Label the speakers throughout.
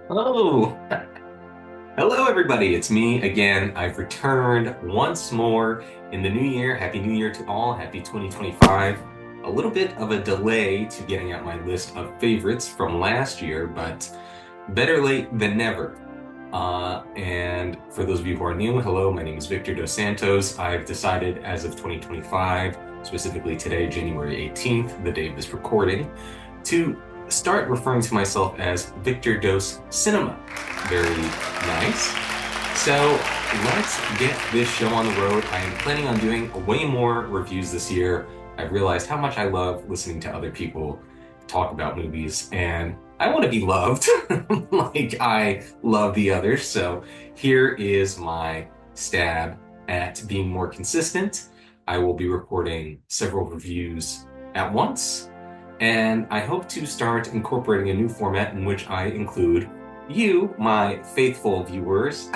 Speaker 1: Oh, hello everybody. It's me again. I've returned once more in the new year. Happy New Year to all. Happy 2025. A little bit of a delay to getting out my list of favorites from last year, but better late than never. And for those of you who are new, hello, my name is Victor Dos Santos. I've decided as of 2025, specifically today, January 18th, the day of this recording, to start referring to myself as Victor Dos Cinema. Very nice. So let's get this show on the road. I am planning on doing way more reviews this year. I've realized how much I love listening to other people talk about movies, and I want to be loved like I love the others. So here is my stab at being more consistent. I will be recording several reviews at once, and I hope to start incorporating a new format in which I include you, my faithful viewers,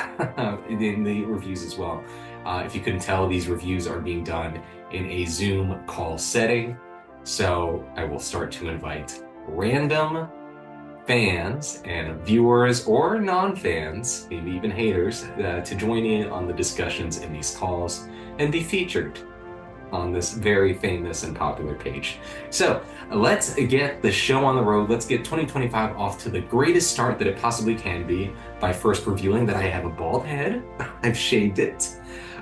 Speaker 1: in the reviews as well. If you couldn't tell, these reviews are being done in a Zoom call setting. So I will start to invite random fans and viewers or non-fans, maybe even haters, to join in on the discussions in these calls and be featured on this very famous and popular page. So let's get the show on the road. Let's get 2025 off to the greatest start that it possibly can be by first revealing that I have a bald head. I've shaved it.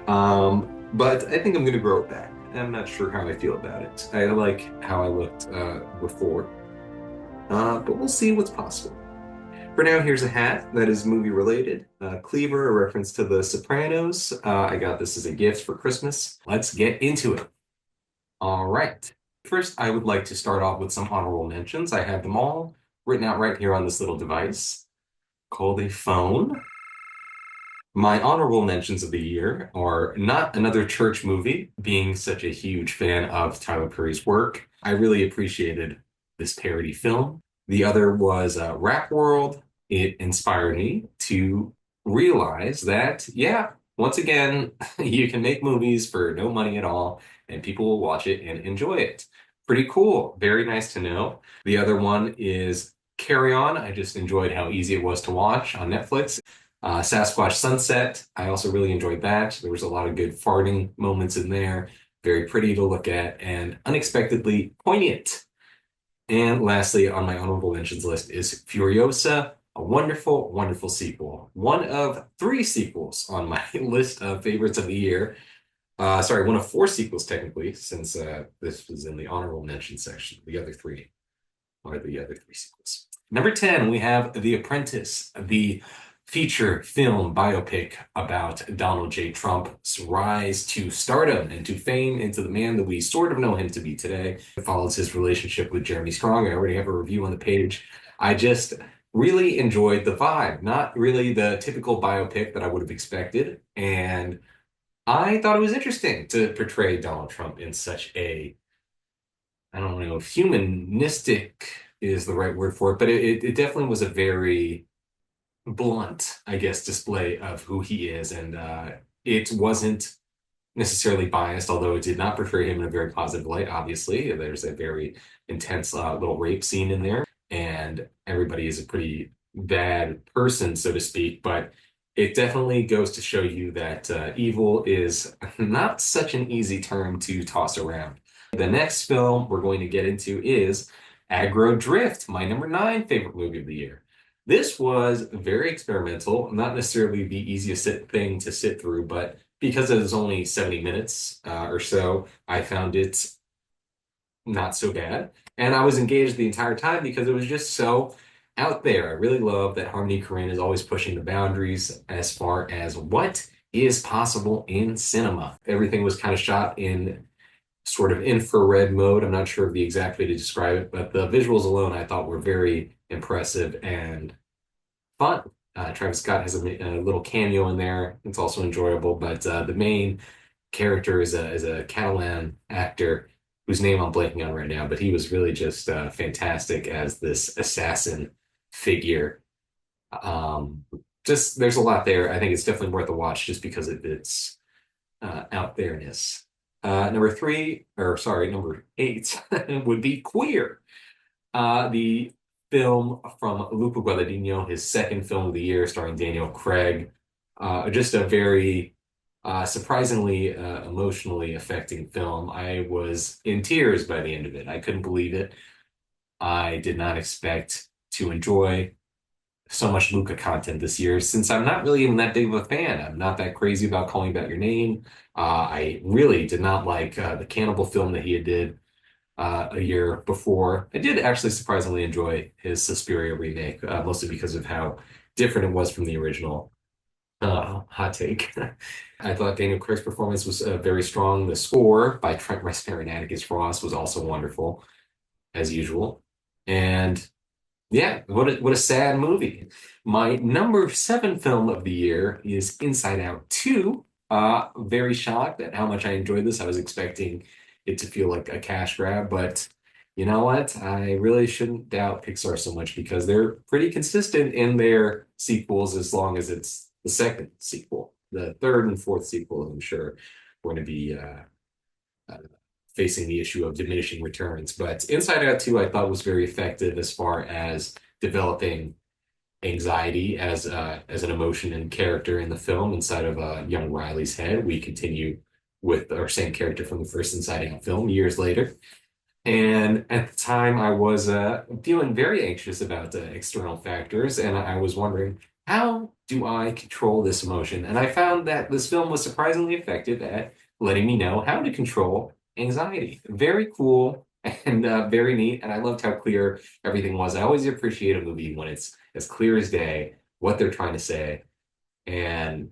Speaker 1: But I think I'm going to grow it back. I'm not sure how I feel about it. I like how I looked before, but we'll see what's possible. For now, here's a hat that is movie related. Cleaver, a reference to The Sopranos. I got this as a gift for Christmas. Let's get into it. All right. First, I would like to start off with some honorable mentions. I have them all written out right here on this little device called a phone. My honorable mentions of the year are Not Another Church Movie, being such a huge fan of Tyler Perry's work. I really appreciated this parody film. The other was Rap World. It inspired me to realize that, yeah, once again, you can make movies for no money at all, and people will watch it and enjoy it. Pretty cool. Very nice to know. The other one is Carry On. I just enjoyed how easy it was to watch on Netflix. Sasquatch Sunset, I also really enjoyed that. There was a lot of good farting moments in there, very pretty to look at, and unexpectedly poignant. And lastly, on my honorable mentions list is Furiosa, a wonderful, wonderful sequel. One of three sequels on my list of favorites of the year. Sorry, one of four sequels technically, since this was in the honorable mention section. The other three are the other three sequels. Number 10, we have The Apprentice, the feature film biopic about Donald J. Trump's rise to stardom and to fame into the man that we sort of know him to be today. It follows his relationship with Jeremy Strong. I already have a review on the page. I just really enjoyed the vibe, not really the typical biopic that I would have expected. And I thought it was interesting to portray Donald Trump in such a, I don't know if humanistic is the right word for it, but it definitely was a very blunt, I guess, display of who he is. And it wasn't necessarily biased, although it did not portray him in a very positive light, obviously. There's a very intense little rape scene in there, and everybody is a pretty bad person, so to speak. But it definitely goes to show you that evil is not such an easy term to toss around. The next film we're going to get into is Aggro Drift, my number nine favorite movie of the year. This was very experimental, not necessarily the easiest thing to sit through, but because it was only 70 minutes or so, I found it not so bad. And I was engaged the entire time because it was just so out there. I really love that Harmony Korine is always pushing the boundaries as far as what is possible in cinema. Everything was kind of shot in sort of infrared mode. I'm not sure of the exact way to describe it, but the visuals alone I thought were very impressive and fun. Travis Scott has a little cameo in there. It's also enjoyable, but the main character is a Catalan actor whose name I'm blanking on right now, but he was really just fantastic as this assassin figure. Um, just there's a lot there. I think it's definitely worth a watch just because of its out there-ness. Number three, or sorry, number eight would be Queer. The film from Luca Guadagnino, his second film of the year, starring Daniel Craig. Just a very surprisingly emotionally affecting film. I was in tears by the end of it. I couldn't believe it. I did not expect to enjoy so much Luca content this year since I'm not really even that big of a fan. I'm not that crazy about Calling About Your Name. I really did not like the Cannibal film that he did a year before. I did actually surprisingly enjoy his Suspiria remake, mostly because of how different it was from the original. Hot take. I thought Daniel Craig's performance was very strong. The score by Trent Reznor and Atticus Ross was also wonderful, as usual. And yeah, what a sad movie. My number seven film of the year is Inside Out 2. Very shocked at how much I enjoyed this. I was expecting it to feel like a cash grab, but you know what? I really shouldn't doubt Pixar so much because they're pretty consistent in their sequels as long as it's the second sequel. The third and fourth sequel, I'm sure, we're going to be uh, facing the issue of diminishing returns. But Inside Out 2, I thought was very effective as far as developing anxiety as an emotion and character in the film inside of young Riley's head. We continue with our same character from the first Inside Out film years later. And at the time, I was feeling very anxious about external factors, and I was wondering, how do I control this emotion? And I found that this film was surprisingly effective at letting me know how to control anxiety. Very cool and very neat, and I loved how clear everything was. I always appreciate a movie when it's as clear as day what they're trying to say, and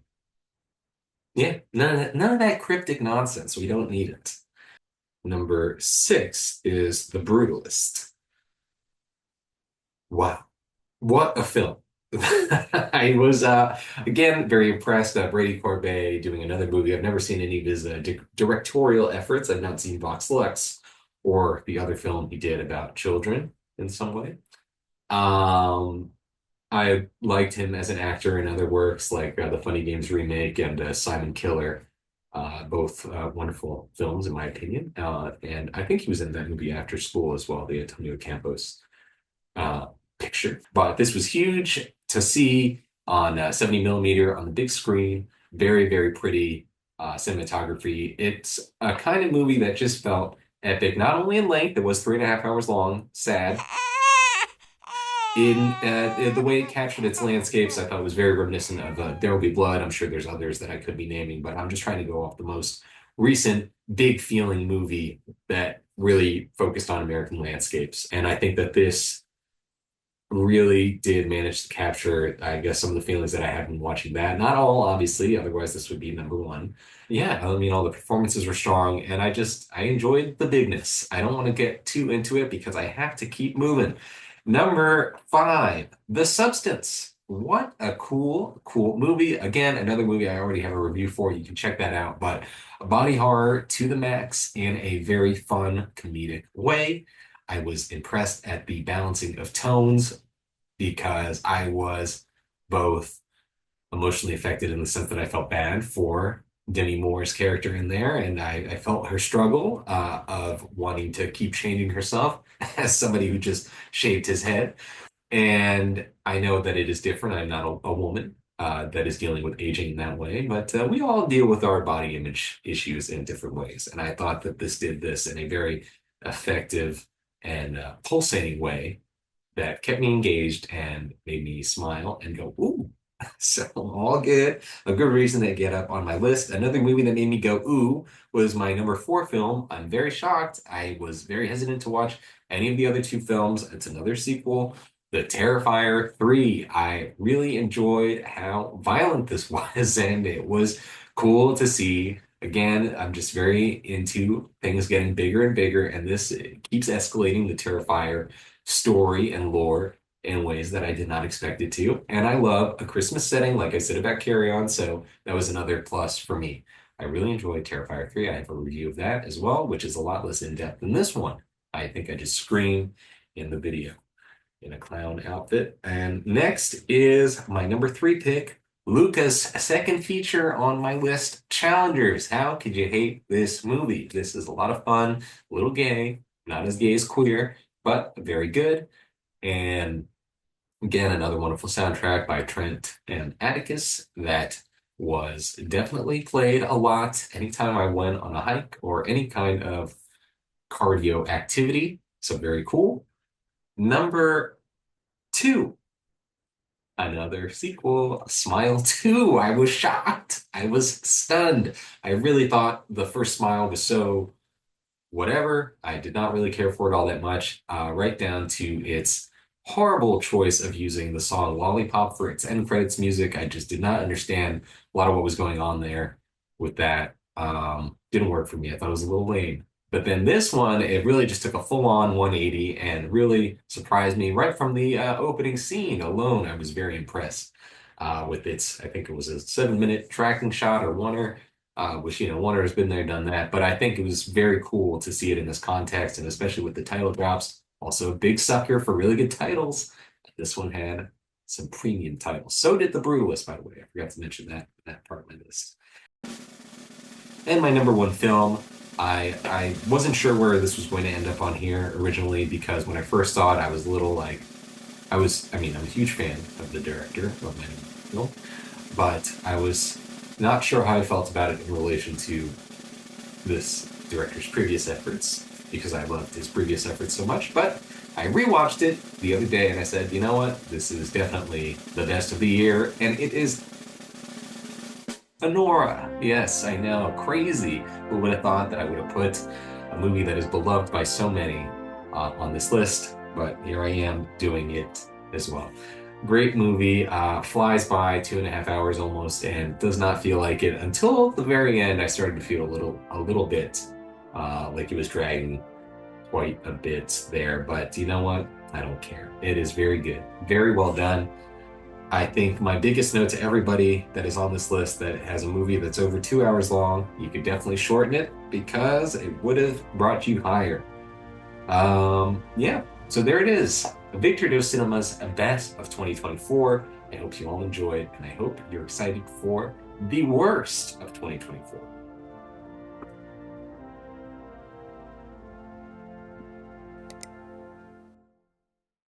Speaker 1: yeah, none of that cryptic nonsense. We don't need it. Number six is The Brutalist. Wow, what a film. I was again very impressed. Brady Corbet doing another movie. I've never seen any of his directorial efforts. I've not seen Vox Lux or the other film he did about children in some way. Um, I liked him as an actor in other works like the Funny Games remake and Simon Killer, both wonderful films in my opinion. And I think he was in that movie After School as well, the Antonio Campos uh, picture. But this was huge to see on 70 millimeter on the big screen. Very, very pretty cinematography. It's a kind of movie that just felt epic, not only in length, it was 3.5 hours long, sad. In the way it captured its landscapes, I thought was very reminiscent of There Will Be Blood. I'm sure there's others that I could be naming, but I'm just trying to go off the most recent big feeling movie that really focused on American landscapes. And I think that this really did manage to capture, I guess, some of the feelings that I had when watching that. Not all, obviously, otherwise this would be number one. Yeah, I mean, all the performances were strong, and I enjoyed the bigness. I don't want to get too into it because I have to keep moving. Number five, The Substance. What a cool, cool movie. Again, another movie I already have a review for. You can check that out. But a body horror to the max in a very fun, comedic way. I was impressed at the balancing of tones because I was both emotionally affected in the sense that I felt bad for Demi Moore's character in there, and I felt her struggle of wanting to keep changing herself as somebody who just shaved his head. And I know that it is different. I'm not a woman that is dealing with aging in that way, but we all deal with our body image issues in different ways. And I thought that this did this in a very effective and pulsating way that kept me engaged and made me smile and go, ooh. So all good. A good reason to get up on my list. Another movie that made me go, ooh, was my number four film. I'm very shocked. I was very hesitant to watch any of the other two films. It's another sequel, The Terrifier 3. I really enjoyed how violent this was, and it was cool to see. Again, I'm just very into things getting bigger and bigger, and this keeps escalating the Terrifier story and lore in ways that I did not expect it to. And I love a Christmas setting, like I said about Carry On, so that was another plus for me. I really enjoyed Terrifier 3. I have a review of that as well, which is a lot less in-depth than this one. I think I just scream in the video in a clown outfit. And next is my number three pick, Luca's second feature on my list, Challengers. How could you hate this movie? This is a lot of fun, a little gay, not as gay as Queer, but very good. And again, another wonderful soundtrack by Trent and Atticus that was definitely played a lot anytime I went on a hike or any kind of cardio activity. So very cool. Number two, another sequel, Smile 2. I was shocked. I was stunned. I really thought the first Smile was so whatever. I did not really care for it all that much, right down to its horrible choice of using the song Lollipop for its end credits music. I just did not understand a lot of what was going on there with that. Didn't work for me. I thought it was a little lame. But then this one, it really just took a full-on 180 and really surprised me right from the opening scene alone. I was very impressed with its, I think it was a 7-minute tracking shot or oneer, which, Warner has been there, done that. But I think it was very cool to see it in this context, and especially with the title drops. Also, a big sucker for really good titles. This one had some premium titles. So did the Brutalist, by the way. I forgot to mention that part of my list. And my number one film, I wasn't sure where this was going to end up on here originally because when I first saw it, I was a little like, I'm a huge fan of the director of my film, but I was not sure how I felt about it in relation to this director's previous efforts because I loved his previous efforts so much. But I rewatched it the other day and I said, you know what? This is definitely the best of the year, and it is Anora. Yes, I know, crazy. Who would have thought that I would have put a movie that is beloved by so many on this list? But here I am doing it as well. Great movie, flies by 2.5 hours almost, and does not feel like it until the very end. I started to feel a little bit like it was dragging quite a bit there. But you know what? I don't care. It is very good, very well done. I think my biggest note to everybody that is on this list that has a movie that's over 2 hours long, you could definitely shorten it because it would have brought you higher. Yeah, so there it is. Victor Dos Cinema's Best of 2024. I hope you all enjoyed, and I hope you're excited for the worst of 2024.